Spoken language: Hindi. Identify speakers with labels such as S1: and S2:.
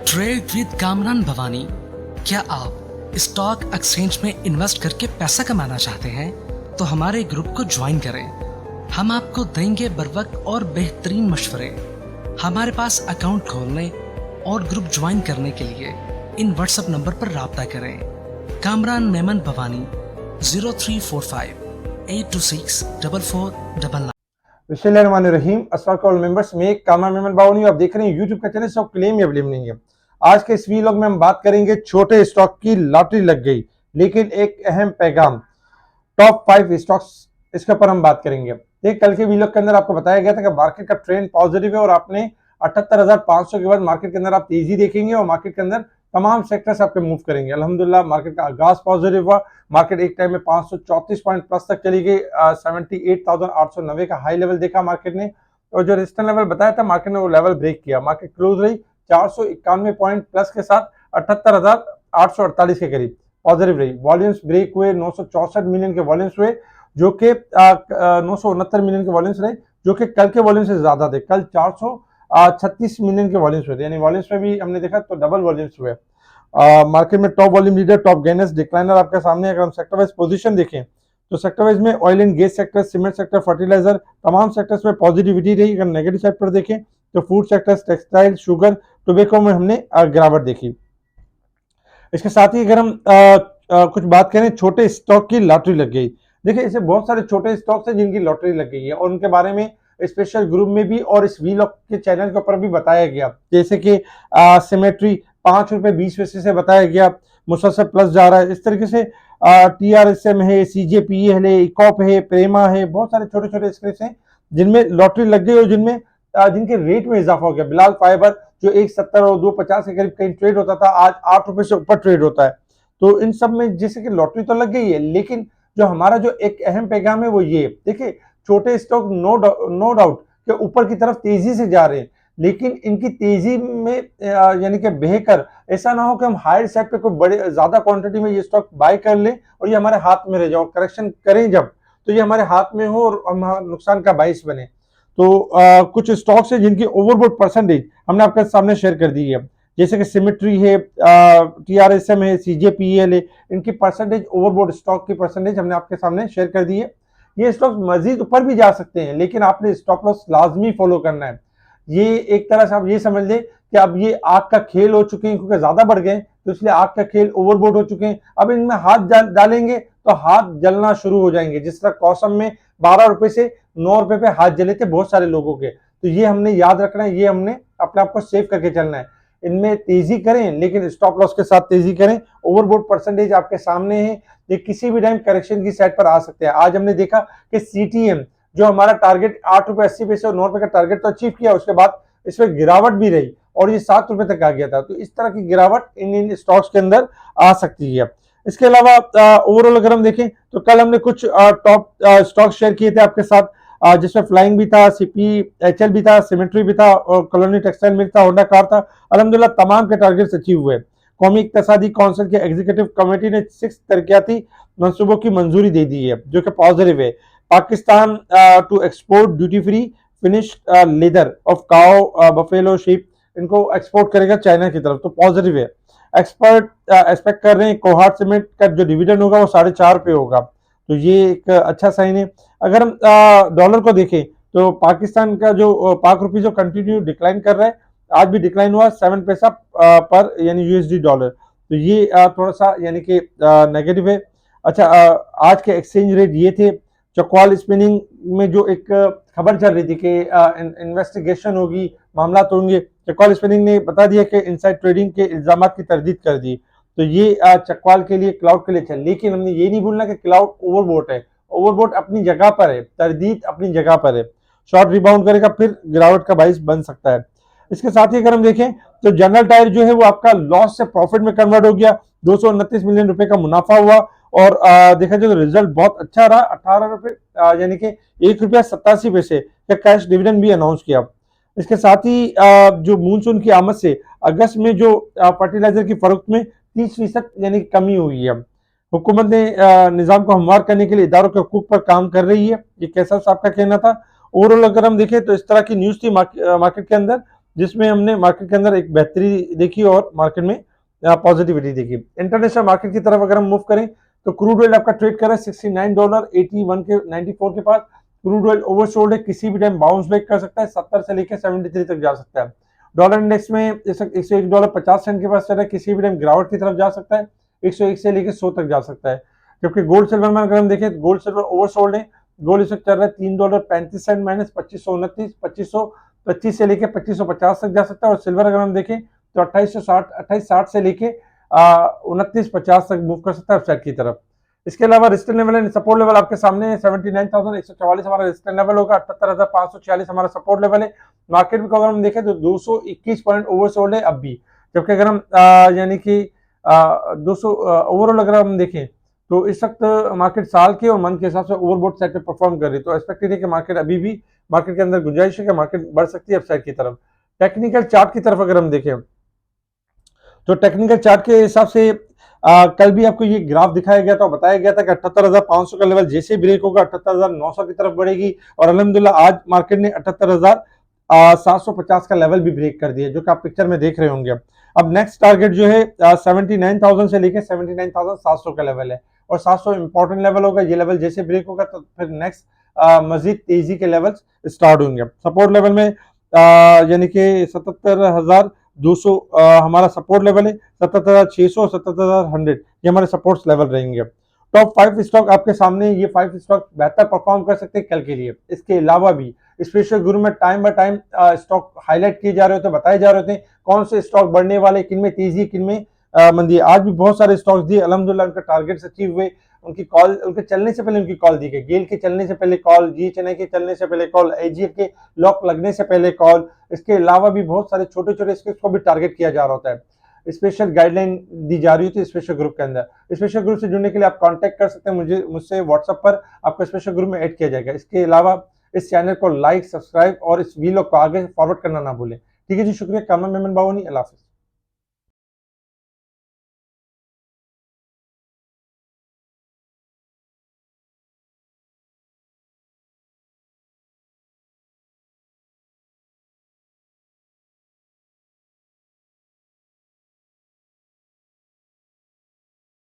S1: Trade with Kamran Bhavani. क्या आप स्टॉक एक्सचेंज में इन्वेस्ट करके पैसा कमाना चाहते हैं तो हमारे ग्रुप को ज्वाइन करें। हम आपको देंगे बर वक्त और बेहतरीन मशवरे। हमारे पास अकाउंट खोलने और ग्रुप ज्वाइन करने के लिए इन व्हाट्सएप नंबर पर राब्ता करें। कामरान मेमन भवानी 0345-826-4499।
S2: बिस्मिल्लाहिर्रहमानिर्रहीम। अस्सलाम वालेकुम मेंबर्स, मैं कामरान मेमन भवानी, आप देख रहे हैं यूट्यूब का चैनल। सब क्लेम या ब्लेम नहीं है। आज के इस वीलॉग में हम बात करेंगे छोटे स्टॉक की लॉटरी लग गई, लेकिन एक अहम पैगाम, टॉप 5 स्टॉक्स, इसके ऊपर हम बात करेंगे। देख, कल के वीलॉग के अंदर आपको बताया गया था कि मार्केट का ट्रेंड पॉजिटिव है और आपने 78,500 के बाद मार्केट के अंदर आप तेजी देखेंगे और मार्केट के अंदर तमाम सेक्टर्स आपके मूव करेंगे। अल्हम्दुलिल्लाह मार्केट का आगाज पॉजिटिव हुआ। मार्केट एक टाइम में 534 पॉइंट प्लस तक चली गई। 78,890 का हाई लेवल देखा मार्केट ने, और जो रेजिस्टेंस लेवल बताया था मार्केट ने वो लेवल ब्रेक किया। मार्केट क्लोज रही 491 पॉइंट प्लस के साथ 78,848 के करीब पॉजिटिव रही। वॉल्यूम्स ब्रेक हुए, 964 मिलियन के वॉल्यूम्स हुए, जो कि 969 मिलियन के वॉल्यूम्स रहे, जो कि कल के वॉल्यूम से ज्यादा थे। कल 436 मिलियन के वॉल्यूम्स हुए थे, यानी वॉल्यूम्स में भी हमने देखा तो डबल वॉल्यूम्स हुए। मार्केट में top volume leader, top gainers, decliner आपके सामने। अगर हम सेक्टर वाइज पोजीशन देखें तो सेक्टर वाइज में oil and gas sector, cement sector, fertiliser, तमाम सेक्टर्स में पॉजिटिविटी रही। अगर नेगेटिव साइड पर देखें तो food sectors, textile, sugar, tobacco में हमने गिरावट देखी। इसके साथ ही अगर हम कुछ बात करें, छोटे स्टॉक की लॉटरी लग गई। देखिए, ऐसे बहुत सारे छोटे स्टॉक्स हैं जिनकी लॉटरी लग गई है और उनके बारे में स्पेशल ग्रुप में भी और इस वीलॉग के चैनल के ऊपर भी बताया गया। जैसे कि सिमेट्री 5 रुपए 20 पैसे से बताया गया, मुसलसल प्लस जा रहा है। इस तरीके से TRSM है, CJPE है, इकॉप है, प्रेमा है, बहुत सारे छोटे छोटे स्क्रिप्ट हैं जिनमें लॉटरी लग गई और जिनमें जिनके रेट में इजाफा हो गया। बिलाल फाइबर जो 170 और 250 के करीब कहीं ट्रेड होता था, आज 8 रुपए से ऊपर ट्रेड होता है। तो इन सब में जैसे कि लॉटरी तो लग गई है, लेकिन जो हमारा जो एक अहम पैगाम है वो ये, देखिए छोटे स्टॉक नो डाउट के ऊपर की तरफ तेजी से जा रहे हैं, लेकिन इनकी तेजी में यानी कि बहकर ऐसा ना हो कि हम हायर साइड पे कोई बड़े ज्यादा क्वांटिटी में ये स्टॉक बाय कर लें और ये हमारे हाथ में रह जाओ। करेक्शन करें जब तो ये हमारे हाथ में हो और हम नुकसान का बाइस बने। तो कुछ स्टॉक्स है जिनकी ओवरबॉट परसेंटेज हमने आपके सामने शेयर कर दी है, जैसे कि सिमेट्री है, TRSM है, CJPEL है। इनकी परसेंटेज, ओवरबॉट स्टॉक की परसेंटेज हमने आपके सामने शेयर कर दी है। ये स्टॉक्स मजीद ऊपर भी जा सकते हैं, लेकिन आपने स्टॉप लॉस लाजमी फॉलो करना है। ये एक तरह से आप ये समझ लें कि अब ये आग का खेल हो चुके हैं, क्योंकि ज्यादा बढ़ गए तो इसलिए आग का खेल ओवरबोर्ड हो चुके हैं। अब इनमें हाथ डालेंगे तो हाथ जलना शुरू हो जाएंगे। जिस तरह कौसम में 12 रुपए से 9 रुपए पे हाथ जले थे बहुत सारे लोगों के। तो ये हमने याद रखना है, ये हमने अपने आप को सेव करके चलना है। इनमें तेजी करें, लेकिन स्टॉप लॉस के साथ तेजी करें। ओवरबोर्ड परसेंटेज आपके सामने है, ये किसी भी टाइम करेक्शन की साइड पर आ सकते हैं। आज हमने देखा कि CTM जो हमारा टारगेट 8 रुपए 80 पैसे और 9 रुपए का टारगेट तो अचीव किया, उसके बाद इसमें गिरावट भी रही और ये 7 रुपए तक आ गया था। तो इस तरह की गिरावट इन स्टॉक्स के अंदर आ सकती है। इसके अलावा ओवरऑल अगर हम देखें तो कल हमने कुछ टॉप स्टॉक शेयर किए थे आपके साथ, जिसमें फ्लाइंग भी था, CPHL भी था, सिमेट्री भी था और कॉलोनी टेक्सटाइल मिल था, होंडा कार था। अल्हम्दुलिल्लाह तमाम के टारगेट्स अचीव हुए। कौमी इक्तिसादी काउंसिल के एग्जीक्यूटिव कमेटी ने 6 तरक्याती मंसूबों की मंजूरी दे दी है, जो कि पॉजिटिव है। Pakistan to export duty free finished leather of cow, buffalo, sheep, इनको एक्सपोर्ट करेगा चाइना की तरफ, तो पॉजिटिव है। एक्सपर्ट एक्सपेक्ट कर रहे हैं कोहाट सीमेंट का जो डिविडेंड होगा वो 4.5 पे होगा, तो ये एक अच्छा साइन है। अगर हम डॉलर को देखें तो पाकिस्तान का जो पाक रुपी जो कंटिन्यू डिक्लाइन कर रहा है, आज भी डिक्लाइन हुआ 7 पैसा पर यानी USD डॉलर, तो ये थोड़ा सा यानी कि नेगेटिव है। अच्छा, आज के एक्सचेंज रेट ये थे। चकवाल स्पिनिंग में जो एक खबर चल रही थी कि इन्वेस्टिगेशन होगी, मामला तो होंगे, चकवाल स्पिनिंग ने बता दिया कि इनसाइड ट्रेडिंग के इल्जाम की तरदीद कर दी। तो ये चकवाल के लिए, क्लाउड के लिए चल, लेकिन हमने ये नहीं भूलना कि क्लाउड ओवरबोट है। ओवरबोट अपनी जगह पर है, तरदीद अपनी जगह पर है। शॉर्ट रिबाउंड करेगा, फिर गिरावट का बाइस बन सकता है। इसके साथ ही अगर हम देखें तो जनरल टायर जो है वो आपका लॉस से प्रॉफिट में कन्वर्ट हो गया। 229 मिलियन रुपए का मुनाफा हुआ और देखा जाए तो रिजल्ट बहुत अच्छा रहा। 18 रुपए यानी कि 1 रुपया 87 पैसे का कैश डिविडेंड भी अनाउंस किया। इसके साथ ही जो मूनसून की आमद से अगस्त में जो फर्टिलाइजर की फरोख्त में 30% यानी कमी हुई है। हुकूमत ने निज़ाम को हमवार करने के लिए इदारों के हुकूक पर काम कर रही है, ये कैसा साहब का कहना था। ओवरऑल अगर हम देखें तो इस तरह की न्यूज़ थी मार्केट के अंदर, जिसमें हमने मार्केट के अंदर एक बेहतरी देखी और मार्केट में पॉजिटिविटी देखी। इंटरनेशनल मार्केट की तरफ अगर हम मूव करें तो क्रूड ऑयल आपका ट्रेड कर रहा है $69.81 के 94 के पास। क्रूड ऑयल ओवरसोल्ड है, किसी भी टाइम बाउंस बैक कर सकता है, 70 से लेकर 73 तक जा सकता है। डॉलर इंडेक्स में $101.50 के पास चल रहा है, किसी भी टाइम गिरावट की तरफ जा सकता है, 101 से लेकर 100 तक जा सकता है। जबकि गोल्ड सिल्वर में अगर हम देखें तो गोल्ड सिल्वर ओवरसोल्ड है, गोल्ड इस वक्त चल रहा है $3.35 माइनस 2529, 2525 से लेकर 2550 तक जा सकता है। और सिल्वर अगर हम देखें तो 2860 से लेके 2950 तक मूव कर सकता है अपसाइड की तरफ। इसके अलावा resistance level and support level आपके सामने 79,144 हमारा रेजिस्टेंस लेवल होगा, 78,546 हमारा सपोर्ट लेवल है। मार्केट में अगर हम देखें तो 221 पॉइंट ओवरसोल्ड है अब भी, जबकि अगर हम यानी कि 200 ओवरऑल अगर हम देखें तो इस वक्त मार्केट साल के और मंथ के हिसाब से ओवरबॉट साइड पे परफॉर्म कर रही है। तो एक्सपेक्टेड है कि मार्केट अभी भी मार्केट के अंदर गुंजाइश है कि मार्केट बढ़ सकती है अपसाइड की तरफ। टेक्निकल चार्ट की तरफ अगर हम देखें तो टेक्निकल चार्ट के हिसाब से कल भी आपको ये ग्राफ दिखाया गया था, बताया गया था कि 78,500 का लेवल जैसे ब्रेक होगा 78,900 की तरफ बढ़ेगी। और अल्हम्दुलिल्लाह आज मार्केट ने 78,750 का लेवल भी ब्रेक कर दिया, जो कि आप पिक्चर में देख रहे होंगे। अब नेक्स्ट टारगेट जो है 79,000 से लेकर 79,700 का लेवल है, और 700 इंपॉर्टेंट लेवल होगा। ये लेवल जैसे ब्रेक होगा तो फिर नेक्स्ट मजीद तेजी के लेवल स्टार्ट होंगे। सपोर्ट लेवल में यानी कि 77,200 हमारा सपोर्ट लेवल है, 77,600 और 77,100 ये हमारे सपोर्ट्स लेवल रहेंगे। टॉप 5 स्टॉक आपके सामने, ये 5 स्टॉक बेहतर परफॉर्म कर सकते हैं कल के लिए। इसके अलावा भी स्पेशल गुरु में time by time stock highlight किए जा रहे होते, बताए जा रहे होते हैं कौन से स्टॉक बढ़ने वाले, किन में तेजी, किन में मंदी। आज भी बहुत सारे स्टॉक्स दिए, अल्हम्दुलिल्लाह उनके टारगेट्स अचीव हुए। उनकी कॉल, उनके चलने से पहले उनकी कॉल दी गई, गेल के चलने से पहले कॉल, जी चेन्नई के चलने से पहले कॉल, एजीएफ के लॉक लगने से पहले कॉल। इसके अलावा भी बहुत सारे छोटे छोटे स्टॉक्स को भी टारगेट किया जा रहा होता है। स्पेशल गाइडलाइन दी जा रही होती है स्पेशल ग्रुप के अंदर। स्पेशल ग्रुप से जुड़ने के लिए आप कांटेक्ट कर सकते हैं मुझसे व्हाट्सएप पर, आपको स्पेशल ग्रुप में ऐड किया जाएगा। इसके अलावा इस चैनल को लाइक, सब्सक्राइब और इस वीडियो को आगे फॉरवर्ड करना ना भूलें। ठीक है जी, शुक्रिया। कामरान मेमन बावनी, अल्लाह हाफिज़।